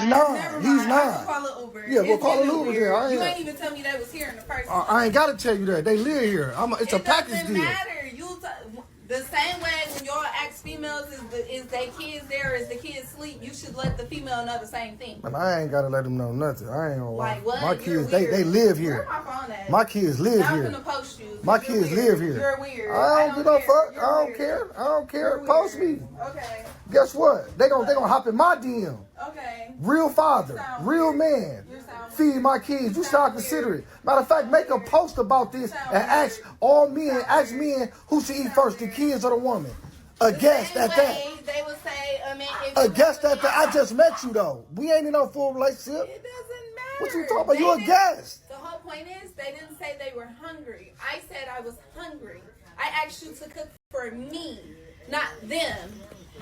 9. He's 9. I call it Uber. Yeah, we'll call it Uber there. You ain't even tell me they was here in the first place. I ain't got to tell you that. They live here. It's a package deal. It doesn't matter. The same way when y'all ask females, is they kids there, or is the kids sleep, you should let the female know the same thing. Man, I ain't got to let them know nothing. I ain't gonna lie. Like what? My kids, they live here. Where my phone at? My kids live I'm here. gonna post you. My kids live here. You're weird. I don't give a fuck. I don't care. I don't care. Post me. Okay. Guess what? They gonna hop in my DM. Okay. Real father, real man. Feed my kids. You sound considerate. Matter of fact, make a post about this and ask all men, who should eat first, the kids or the woman. A guest at that. They would say, a guest at that. I just met you though. We ain't in no full relationship. It doesn't matter. What you talking about? You a guest. The whole point is they didn't say they were hungry. I said I was hungry. I asked you to cook for me, not them.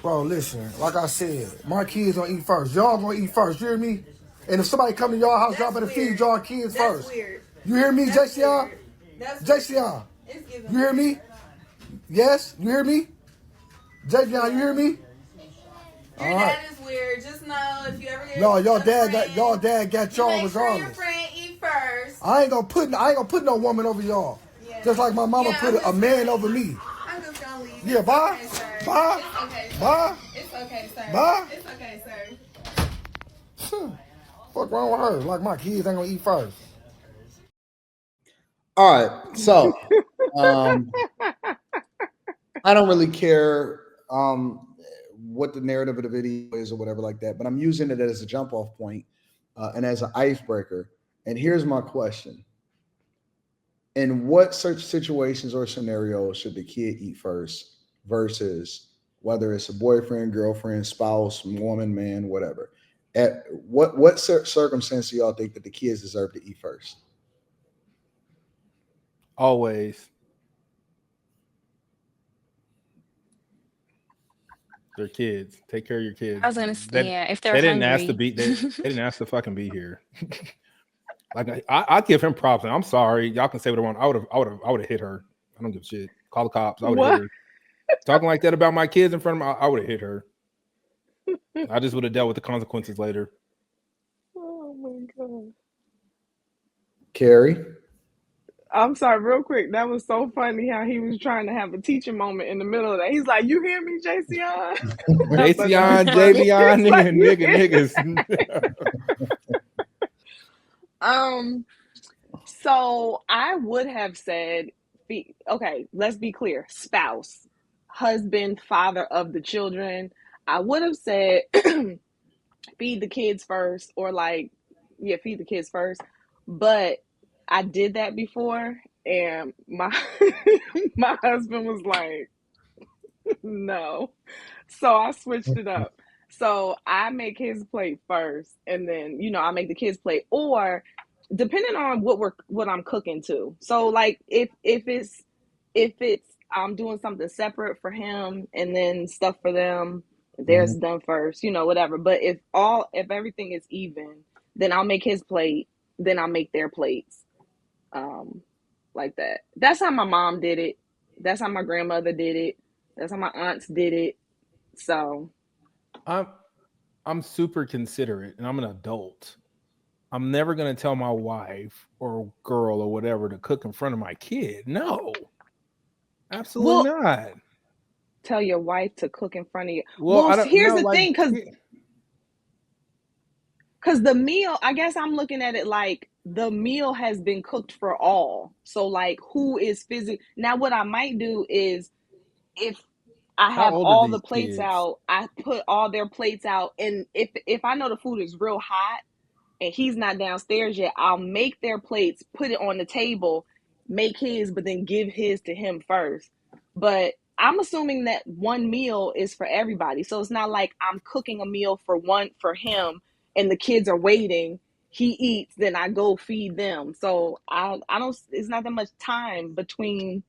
Bro, listen, like I said, my kids gonna eat first. Y'all gonna eat first, you hear me? And if somebody come to y'all house, y'all better feed y'all kids first. Weird. You hear me, JCR? JCR, you hear me? Yes, you hear me? JCR, you hear me? Your dad is weird. Just know if you ever get y'all dad got y'all regardless. Sure your friend eat first. I ain't gonna put no woman over y'all. Yeah. Just like my mama put a man over me. I'm just gonna leave. Yeah, bye. Okay, bye. It's okay, sir. Bye. It's okay, sir. Bye. It's okay, sir. What's wrong with her? Like my kids ain't gonna eat first. All right, so I don't really care what the narrative of the video is or whatever like that, but I'm using it as a jump off point and as an icebreaker. And here's my question. In what such situations or scenarios should the kid eat first versus whether it's a boyfriend, girlfriend, spouse, woman, man, whatever? At what circumstance do y'all think that the kids deserve to eat first? Always. They're kids. Take care of your kids. I was gonna say, if they're didn't hungry. ask to be. They didn't ask to fucking be here. Like I give him props. And I'm sorry. Y'all can say what I want. I would have hit her. I don't give a shit. Call the cops. I would have hit her. Talking like that about my kids in front of me, I would have hit her. I just would have dealt with the consequences later. Oh my god. Carrie? I'm sorry, real quick. That was so funny how he was trying to have a teaching moment in the middle of that. He's like, "You hear me, Jason? Jason, Javion, like, niggas. So I would have said, okay, let's be clear. Spouse, husband, father of the children. I would have said, feed the kids first, or feed the kids first. But I did that before, and my husband was like, no. So I switched it up. So I make his plate first, and then I make the kids' plate, or depending on what I'm cooking too. So like if it's I'm doing something separate for him and then stuff for them, theirs done first, whatever. But if everything is even, then I'll make his plate, then I'll make their plates. Like that. That's how my mom did it. That's how my grandmother did it. That's how my aunts did it. So I'm super considerate, and I'm an adult. I'm never gonna tell my wife or girl or whatever to cook in front of my kid. No, absolutely not. Tell your wife to cook in front of you. Well, here's the thing, because the meal, I guess I'm looking at it like the meal has been cooked for all. So like, who is physically now? What I might do is, if I have all the plates out, I put all their plates out, and if I know the food is real hot and he's not downstairs yet, I'll make their plates, put it on the table, make his, but then give his to him first. But I'm assuming that one meal is for everybody. So it's not like I'm cooking a meal for him and the kids are waiting. He eats, then I go feed them. So I don't, it's not that much time between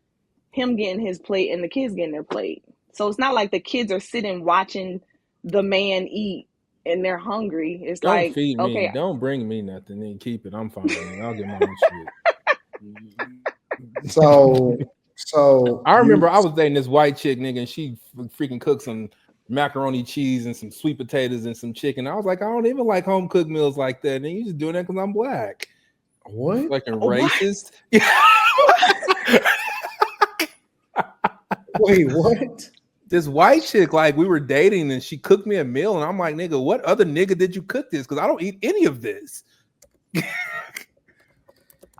him getting his plate and the kids getting their plate. So it's not like the kids are sitting watching the man eat and they're hungry. It's don't like, feed me. Okay, don't bring me nothing and keep it. I'm fine. I'll get my own shit. So I remember I was dating this white chick, nigga, and she freaking cooks some macaroni cheese and some sweet potatoes and some chicken. I was like, I don't even like home cooked meals like that. And you just doing that because I'm black. What? Fucking What? racist. Wait, what? This white chick, like we were dating and she cooked me a meal. And I'm like, nigga, what other nigga did you cook this? Because I don't eat any of this.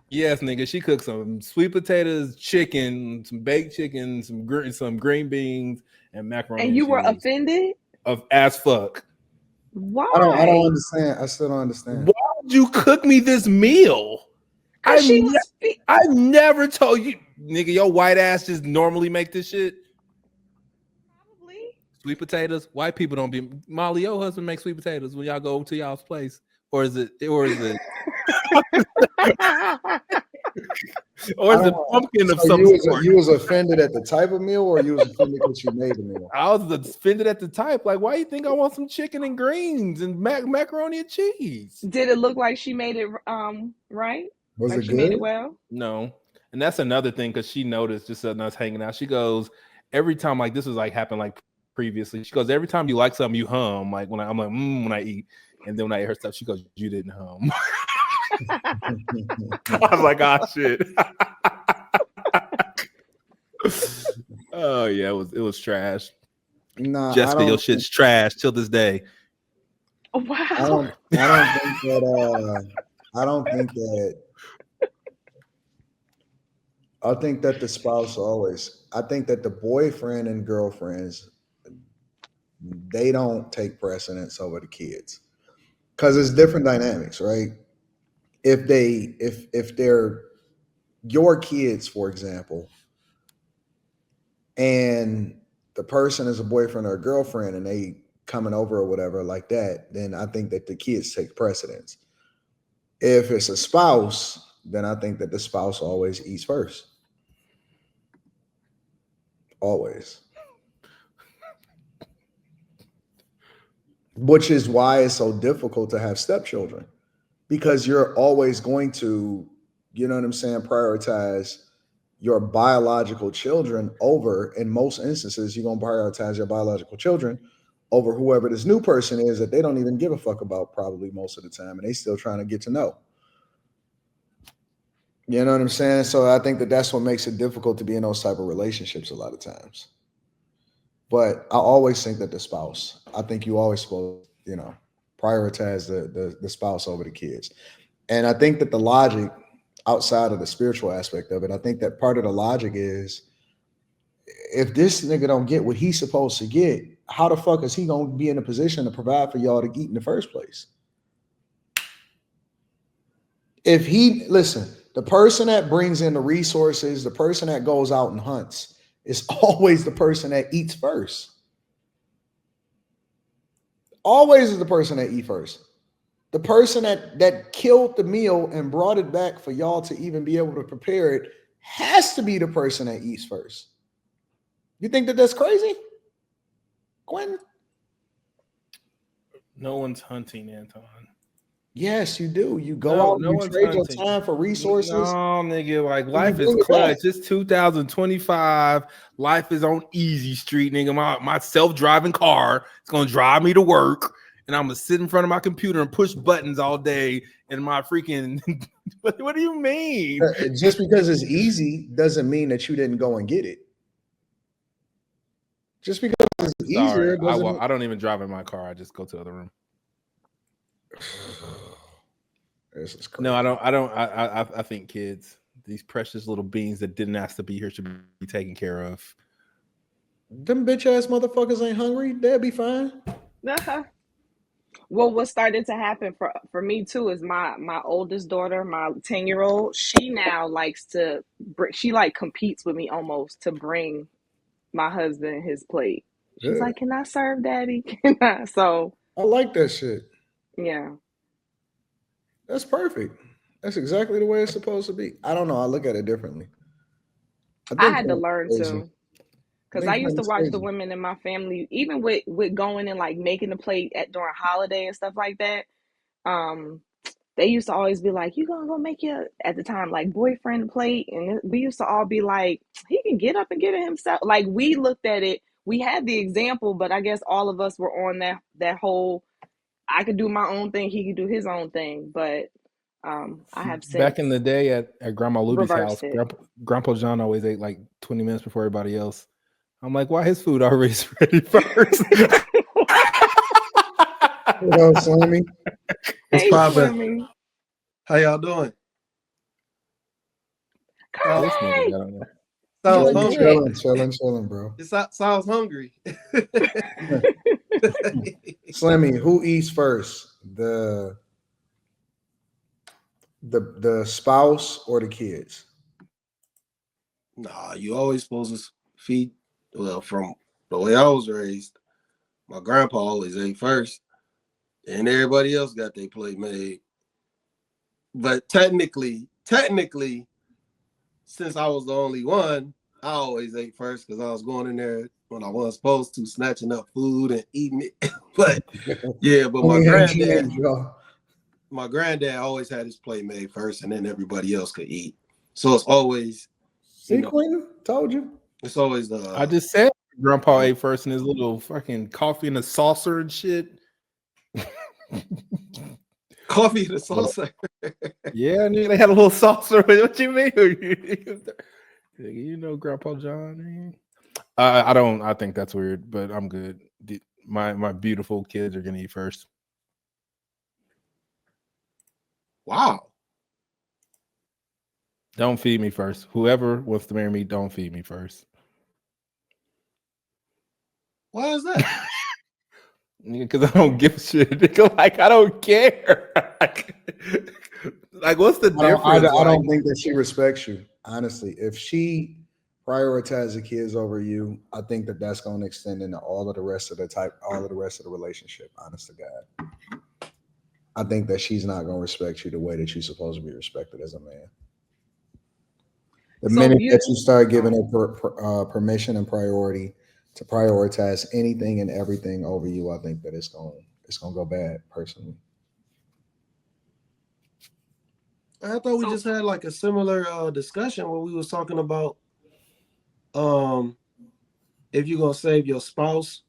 Yes, nigga, she cooked some sweet potatoes, chicken, some baked chicken, some green beans, and macaroni. And you were cheese. offended? Of as fuck. Why? I don't understand. I still don't understand. Why would you cook me this meal? I've never told you, nigga, your white ass just normally make this shit. Probably. Sweet potatoes. White people don't be. Molly, your husband makes sweet potatoes when y'all go to y'all's place, or is it? Or is it pumpkin of some sort? You was offended at the type of meal, or you was offended because you made the meal? I was offended at the type. Like, why you think I want some chicken and greens and macaroni and cheese? Did it look like she made it right? Was like it she good? made it well? No. And that's another thing, because she noticed just us hanging out. She goes, every time, like this was like happened like previously. She goes, every time you like something, you hum. Like when I'm like, when I eat. And then when I eat her stuff, she goes, you didn't hum. I was like, oh shit. Oh yeah, it was trash. Nah, Jessica, your shit's trash till this day. Wow. I don't think that. I think that the spouse always. I think that the boyfriend and girlfriends, they don't take precedence over the kids, because it's different dynamics, right? If they're your kids, for example, and the person is a boyfriend or a girlfriend and they coming over or whatever like that, then I think that the kids take precedence. If it's a spouse, then I think that the spouse always eats first. Always. Which is why it's so difficult to have stepchildren, because you're always going to, you know what I'm saying, prioritize your biological children over, in most instances, you're going to prioritize your biological children over whoever this new person is that they don't even give a fuck about probably most of the time, and they still trying to get to know. You know what I'm saying? So I think that that's what makes it difficult to be in those type of relationships a lot of times. But I always think that the spouse, I think you always supposed, prioritize the spouse over the kids. And I think that the logic outside of the spiritual aspect of it, I think that part of the logic is, if this nigga don't get what he's supposed to get, how the fuck is he going to be in a position to provide for y'all to eat in the first place? If the person that brings in the resources, the person that goes out and hunts, is always the person that eats first. Always is the person that eats first. The person that killed the meal and brought it back for y'all to even be able to prepare it has to be the person that eats first. You think that that's crazy, Quentin? No one's hunting, Anton. Yes, you do. You go out and you trade your time for resources. No, nigga, like life is clutch. It's 2025. Life is on easy street, nigga. My self-driving car is gonna drive me to work, and I'm gonna sit in front of my computer and push buttons all day. And my freaking what do you mean? Just because it's easy doesn't mean that you didn't go and get it. Just because it's easier doesn't. I don't even drive in my car. I just go to the other room. This is crazy. No, I don't. I think kids, these precious little beings that didn't ask to be here, should be taken care of. Them bitch ass motherfuckers ain't hungry. They'll be fine. Uh-huh. Well, what started to happen for me too is my oldest daughter, my 10-year-old. She now likes to. She like competes with me almost to bring my husband his plate. She's like, "Can I serve, Daddy? Can I?" So I like that shit. Yeah. That's perfect. That's exactly the way it's supposed to be. I don't know. I look at it differently. I had to learn to, because I used to watch the women in my family, even with going and like making the plate during holiday and stuff like that. They used to always be like, "You gonna go make your," at the time, like, boyfriend plate, and we used to all be like, "He can get up and get it himself." Like, we looked at it. we had the example, but I guess all of us were on that whole. I could do my own thing, he could do his own thing, but I have since Back in the day at Grandma Luby's house, reversed it. Grandpa John always ate like 20 minutes before everybody else. I'm like, why his food already ready first? Hello, Slammy. Hey, poppin'? Slimmy. How y'all doing? This Curly! nigga got on there. Sounds Doing hungry. Chilling, bro. It sounds hungry. Slimmy, who eats first? The spouse or the kids? Nah, you always supposed to feed. Well, from the way I was raised, my grandpa always ate first, and everybody else got their plate made. But technically, since I was the only one, I always ate first because I was going in there when I wasn't supposed to, snatching up food and eating it. But yeah, but my granddad always had his plate made first, and then everybody else could eat. So it's always, See, Queen, told you. it's always the. I just said Grandpa ate first in his little fucking coffee in a saucer and shit. Coffee and a saucer. Yeah, they had a little saucer. What you mean? You know, Grandpa John. Man. I don't. I think that's weird, but I'm good. My beautiful kids are gonna eat first. Wow. Don't feed me first. Whoever wants to marry me, don't feed me first. Why is that? Because I don't give a shit. Nigga, like I don't care. Like what's the difference? I don't think that she respects you. Honestly, if she prioritizes the kids over you, I think that that's going to extend into all of the rest of the relationship. Honest to God, I think that she's not going to respect you the way that you're supposed to be respected as a man. The minute that you start giving her permission and priority to prioritize anything and everything over you, I think that it's gonna go bad. Personally, I thought we just had like a similar discussion where we was talking about if you're gonna save your spouse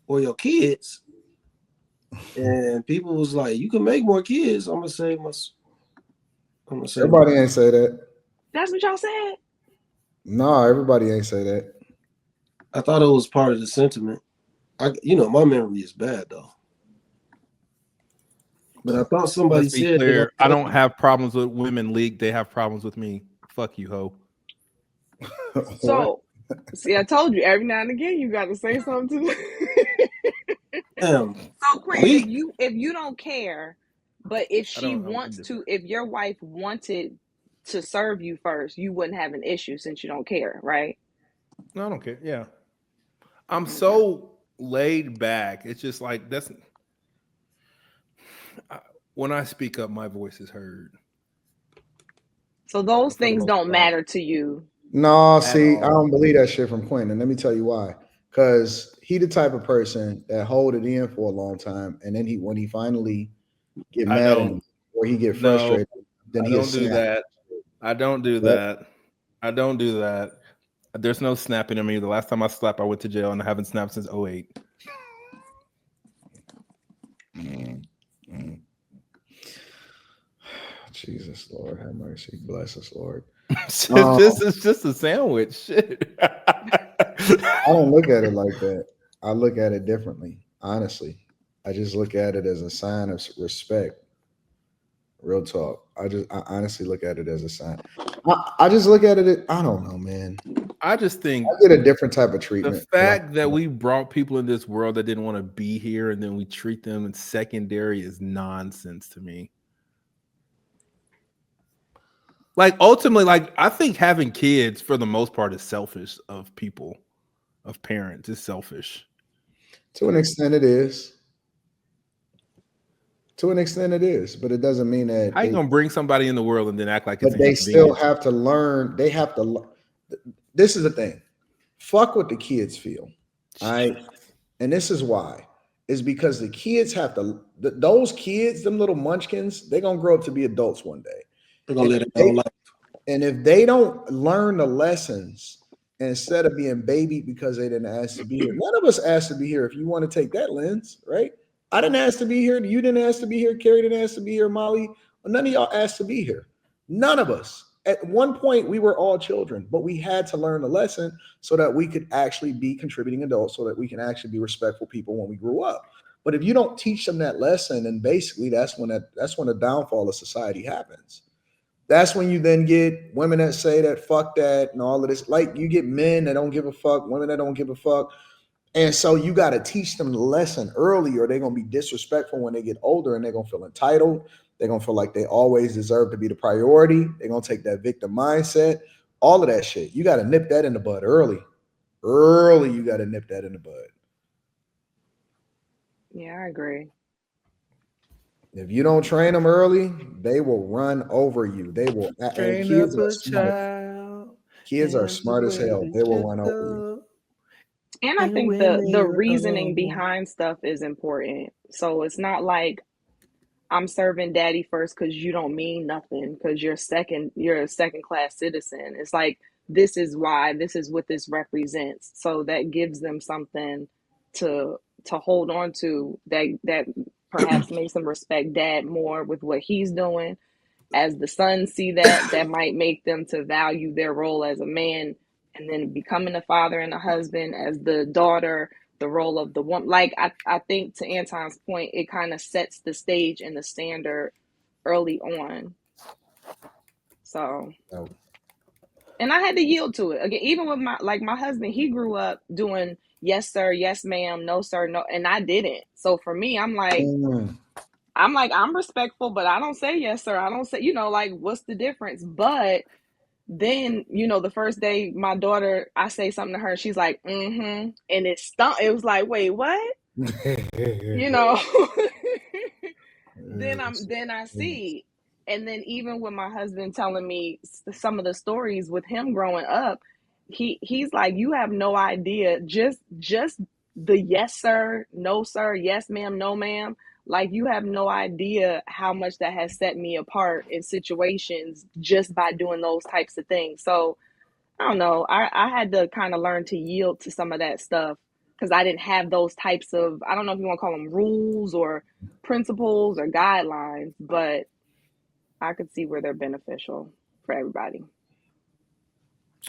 or your kids, and people was like, "You can make more kids." I'm gonna save my. Everybody ain't say that. That's what y'all said? No, everybody ain't say that. I thought it was part of the sentiment. My memory is bad though. But I thought somebody said clear, I don't have problems with women leak. They have problems with me. Fuck you, ho. So, see, I told you every now and again you got to say something to me. So, Queen, if you don't care, but if she wants to, if your wife wanted to serve you first, you wouldn't have an issue since you don't care, right? No, I don't care. Yeah. I'm so laid back. It's just like when I speak up, my voice is heard. So those things don't matter to you. No, see, I don't believe that shit from Quentin. Let me tell you why. Because he the type of person that hold it in for a long time, and then when he finally get mad at him, or he get frustrated, then he don't do that. I don't do that. I don't do that. There's no snapping at me. The last time I slapped, I went to jail, and I haven't snapped since 2008. Jesus, Lord, have mercy. Bless us, Lord. It's just a sandwich. Shit. I don't look at it like that. I look at it differently, honestly. I just look at it as a sign of respect. Real talk. I honestly look at it as a sign. I just look at it. I don't know, man. I just think I get a different type of treatment. The fact that we brought people in this world that didn't want to be here, and then we treat them in secondary is nonsense to me. Like ultimately, like I think having kids for the most part is selfish of people, of parents. It's selfish. To an extent, it is. To an extent, it is, but it doesn't mean that. How you gonna bring somebody in the world and then act like it's? But they still have to learn. They have to. This is the thing. Fuck what the kids feel. All right, and this is why. Is because the kids have to. Those kids, them little munchkins, they're gonna grow up to be adults one day. They're gonna live their own life. And if they don't learn the lessons instead of being babied because they didn't ask to be here. None of us asked to be here. If you want to take that lens, right? I didn't ask to be here. You didn't ask to be here. Carrie didn't ask to be here. Molly, none of y'all asked to be here. None of us. At one point, we were all children, but we had to learn the lesson so that we could actually be contributing adults, so that we can actually be respectful people when we grew up. But if you don't teach them that lesson, then basically that's when the downfall of society happens. That's when you then get women that say that fuck that and all of this. Like you get men that don't give a fuck, women that don't give a fuck. And so you got to teach them the lesson early, or they're going to be disrespectful when they get older, and they're going to feel entitled. They're going to feel like they always deserve to be the priority. They're going to take that victim mindset, all of that shit. You got to nip that in the bud early. Early, you got to nip that in the bud. Yeah, I agree. If you don't train them early, they will run over you. They will. And kids are smart. Kids are smart as hell. They will run over you. And I think the reasoning behind stuff is important. So it's not like I'm serving daddy first because you don't mean nothing, because you're a second class citizen. It's like, this is why, this is what this represents. So that gives them something to hold on to, that perhaps makes them respect dad more with what he's doing. As the sons see that might make them to value their role as a man, and then becoming a father and a husband. As the daughter, the role of the woman. Like I think, to Anton's point, it kind of sets the stage and the standard early on. So, and I had to yield to it again. Even with my husband, he grew up doing yes sir, yes ma'am, no sir, no, and I didn't. So for me, I'm respectful, but I don't say yes sir. I don't say, like, what's the difference? But then, the first day my daughter, I say something to her, she's like, and it stunk. It was like, wait, what? Then I see. And then even with my husband telling me some of the stories with him growing up, he's like, you have no idea, just the yes sir, no sir, yes ma'am, no ma'am. Like, you have no idea how much that has set me apart in situations just by doing those types of things. So I don't know. I had to kind of learn to yield to some of that stuff, because I didn't have those types of, I don't know if you want to call them rules or principles or guidelines, but I could see where they're beneficial for everybody.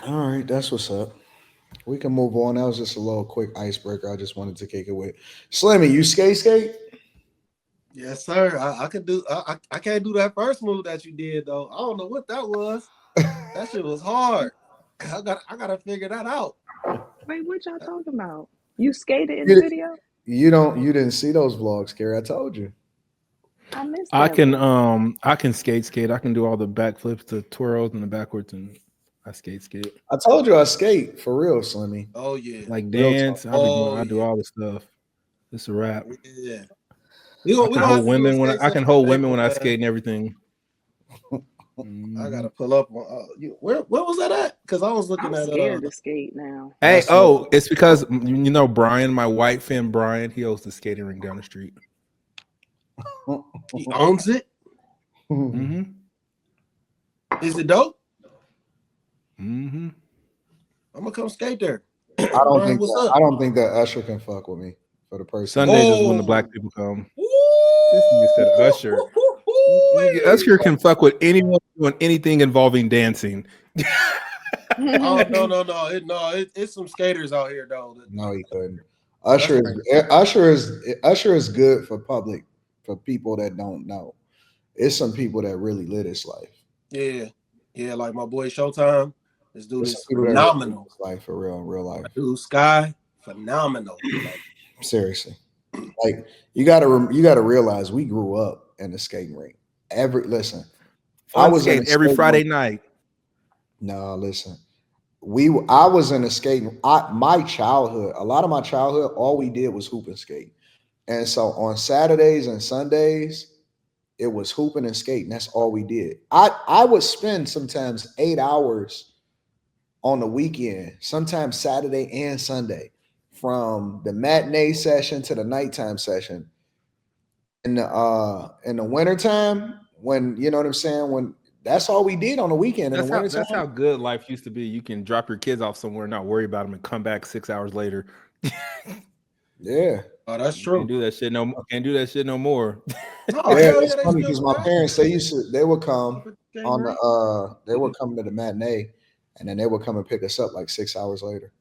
All right, that's what's up. We can move on. That was just a little quick icebreaker. I just wanted to kick it with Slimmy. You skate? Yes, sir. I can do. I can't do that first move that you did though. I don't know what that was. That shit was hard. I gotta figure that out. Wait, what y'all talking about? You skated in the video? You didn't see those vlogs, Carrie. I told you. I missed I that can one. I can skate. I can do all the backflips, the twirls, and the backwards, and I skate. I told you I skate for real, Slimmy. Oh yeah. Like dance. I do all the stuff. It's a wrap. Yeah. I can hold women when I skate and everything. I gotta pull up on where was that at? Because I was looking I'm at scared to skate now. Hey, it's because Brian, my white friend Brian, he owns the skating rink down the street. He owns it. Mm-hmm. Is it dope? Mm-hmm. I'm gonna come skate there. I don't think that Usher can fuck with me for the person. Sundays is when the black people come. This nigga said Usher. Usher can fuck with anyone doing anything involving dancing. Oh no! It's some skaters out here though. No, he couldn't. Usher is good for people that don't know. It's some people that really live this life. Yeah, like my boy Showtime. This dude is phenomenal. Life for real life. Dude, Sky, phenomenal. Seriously, like you gotta realize we grew up in the skating rink. I was in every Friday night. No, listen. I was in a skating. My childhood, a lot of my childhood, all we did was hoop and skate. And so on Saturdays and Sundays, it was hooping and skating. That's all we did. I would spend sometimes 8 hours on the weekend, sometimes Saturday and Sunday, from the matinee session to the nighttime session. In the wintertime, when, you know what I'm saying, when That's all we did on the weekend in the wintertime. That's how good life used to be. You can drop your kids off somewhere, not worry about them, and come back 6 hours later. Yeah. Oh, that's true. Can't do that shit no more. Can't do that shit no more. Oh, Yeah, hell it's they funny still because my do that. parents they would come Game on right. they would come to the matinee, and then they would come and pick us up like 6 hours later.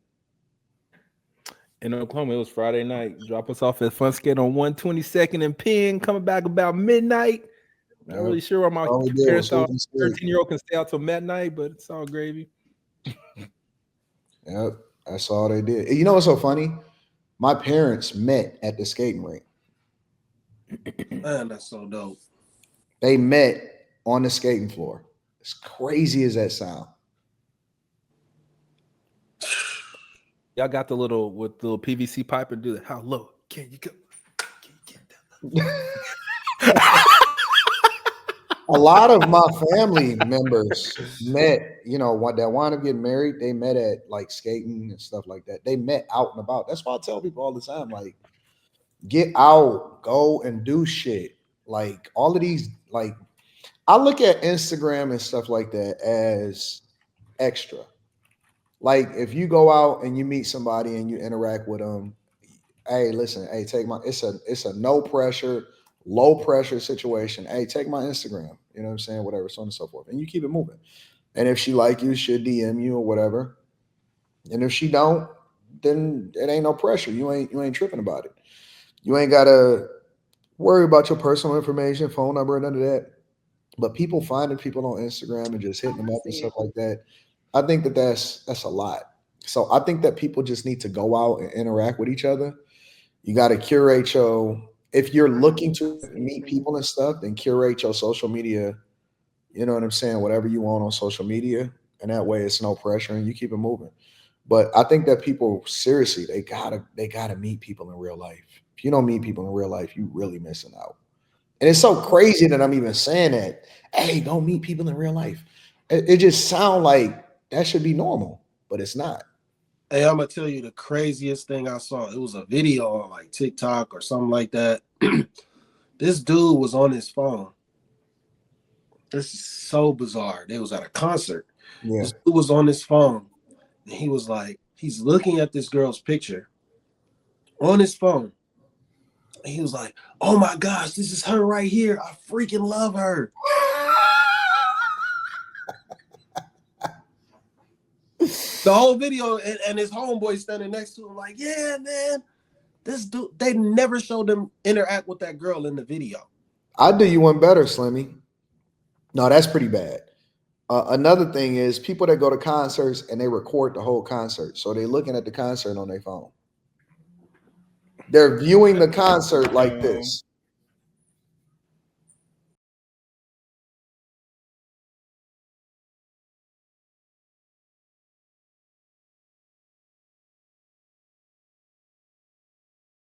In Oklahoma, it was Friday night. Drop us off at Fun Skate on 122nd and Penn, coming back about midnight. Not really sure why my All we did parents was thought hoop and skate. 13-year-old can stay out till midnight, but it's all gravy. Yep, that's all they did. You know what's so funny? My parents met at the skating rink. Man, that's so dope. They met on the skating floor. As crazy as that sound. Y'all got the little with the little PVC pipe and do that. How low can you go? Can you get down? A lot of my family members met, what that wound up getting married, they met at like skating and stuff like that. They met out and about. That's why I tell people all the time, like, get out, go and do shit. Like all of these, like, I look at Instagram and stuff like that as extra. Like if you go out and you meet somebody and you interact with them, hey, listen, hey, it's a no pressure, low pressure situation. Hey, take my Instagram, you know what I'm saying? Whatever, so on and so forth. And you keep it moving. And if she like you, she'll DM you or whatever. And if she don't, then it ain't no pressure. You ain't tripping about it. You ain't gotta worry about your personal information, phone number, and none of that. But people finding people on Instagram and just hitting them up and stuff like that, I think that's a lot. So I think that people just need to go out and interact with each other. You got to curate if you're looking to meet people and stuff, then curate your social media. You know what I'm saying? Whatever you want on social media. And that way it's no pressure and you keep it moving. But I think that people seriously, they gotta meet people in real life. If you don't meet people in real life, you really missing out. And it's so crazy that I'm even saying that. Hey, don't meet people in real life. It just sounds like that should be normal, but it's not. Hey, I'm gonna tell you the craziest thing I saw. It was a video on like TikTok or something like that. This dude was on his phone. This is so bizarre. They was at a concert. Yeah. This dude was on his phone, and he was like, he's looking at this girl's picture on his phone. And he was like, "Oh my gosh, this is her right here. I freaking love her." The whole video, and his homeboy standing next to him, like, "Yeah, man, this dude." They never showed him interact with that girl in the video. I'll do you one better, Slimmy. No, that's pretty bad. Another thing is people that go to concerts and they record the whole concert. So they're looking at the concert on their phone. They're viewing the concert like this.